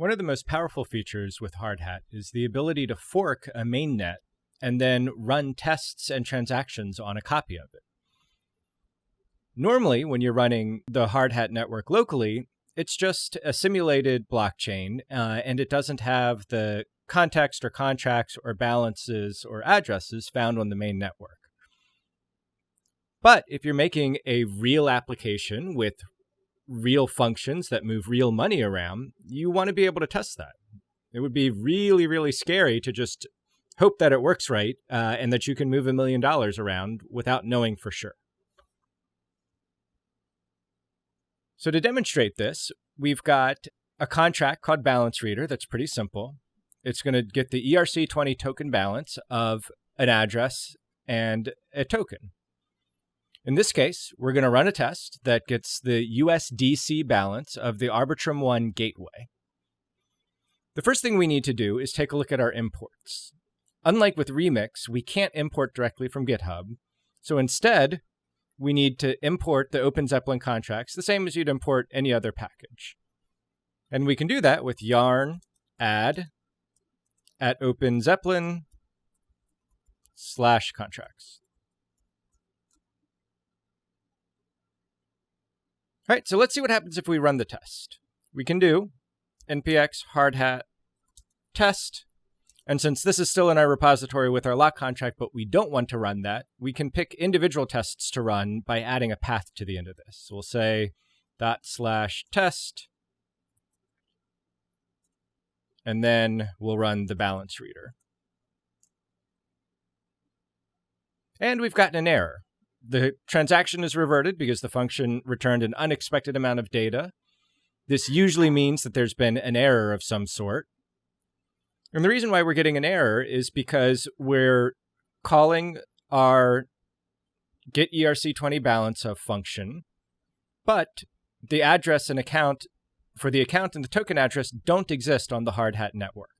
One of the most powerful features with Hardhat is the ability to fork a mainnet and then run tests and transactions on a copy of it. Normally, when you're running the Hardhat network locally, it's just a simulated blockchain, and it doesn't have the context or contracts or balances or addresses found on the main network. But if you're making a real application with real functions that move real money around, you want to be able to test that. It would be really, really scary to just hope that it works right and that you can move $1 million around without knowing for sure. So to demonstrate this, we've got a contract called Balance Reader that's pretty simple. It's going to get the ERC20 token balance of an address and a token. In this case, we're going to run a test that gets the USDC balance of the Arbitrum1 gateway. The first thing we need to do is take a look at our imports. Unlike with Remix, we can't import directly from GitHub. So instead, we need to import the OpenZeppelin contracts, the same as you'd import any other package. And we can do that with yarn add at OpenZeppelin/contracts. All right, so let's see what happens if we run the test. We can do npx hardhat test. And since this is still in our repository with our lock contract, but we don't want to run that, we can pick individual tests to run by adding a path to the end of this. So we'll say ./test, and then we'll run the balance reader. And we've gotten an error. The transaction is reverted because the function returned an unexpected amount of data. This usually means that there's been an error of some sort. And the reason why we're getting an error is because we're calling our get ERC20 balance of function, but the address and account for the account and the token address don't exist on the Hardhat network.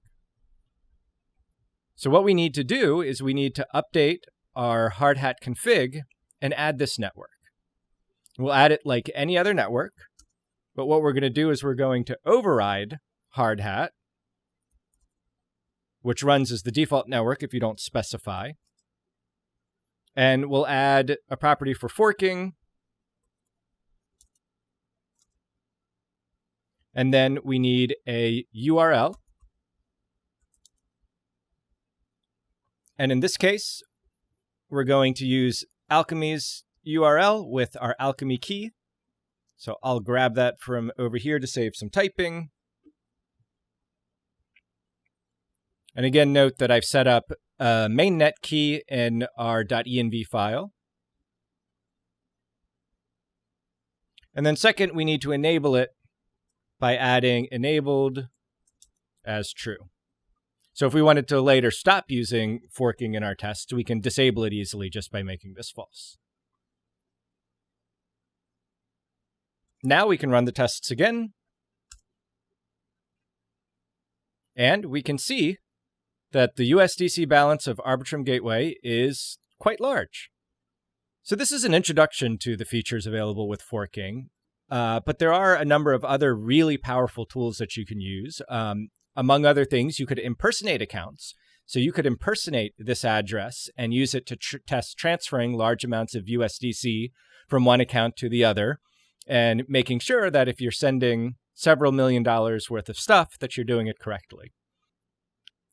So what we need to do is we need to update our Hardhat config and add this network. We'll add it like any other network, but what we're going to do is we're going to override Hardhat, which runs as the default network if you don't specify. And we'll add a property for forking. And then we need a URL. And in this case, we're going to use Alchemy's URL with our Alchemy key. So I'll grab that from over here to save some typing. And again, note that I've set up a mainnet key in our .env file. And then second, we need to enable it by adding enabled as true. So if we wanted to later stop using forking in our test, we can disable it easily just by making this false. Now we can run the tests again. And we can see that the USDC balance of Arbitrum Gateway is quite large. So this is an introduction to the features available with forking, but there are a number of other really powerful tools that you can use. Among other things, you could impersonate accounts. So you could impersonate this address and use it to test transferring large amounts of USDC from one account to the other, and making sure that if you're sending several $1 million worth of stuff, that you're doing it correctly.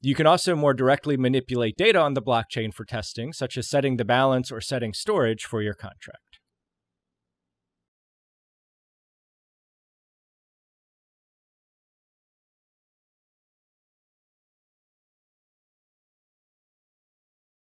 You can also more directly manipulate data on the blockchain for testing, such as setting the balance or setting storage for your contract.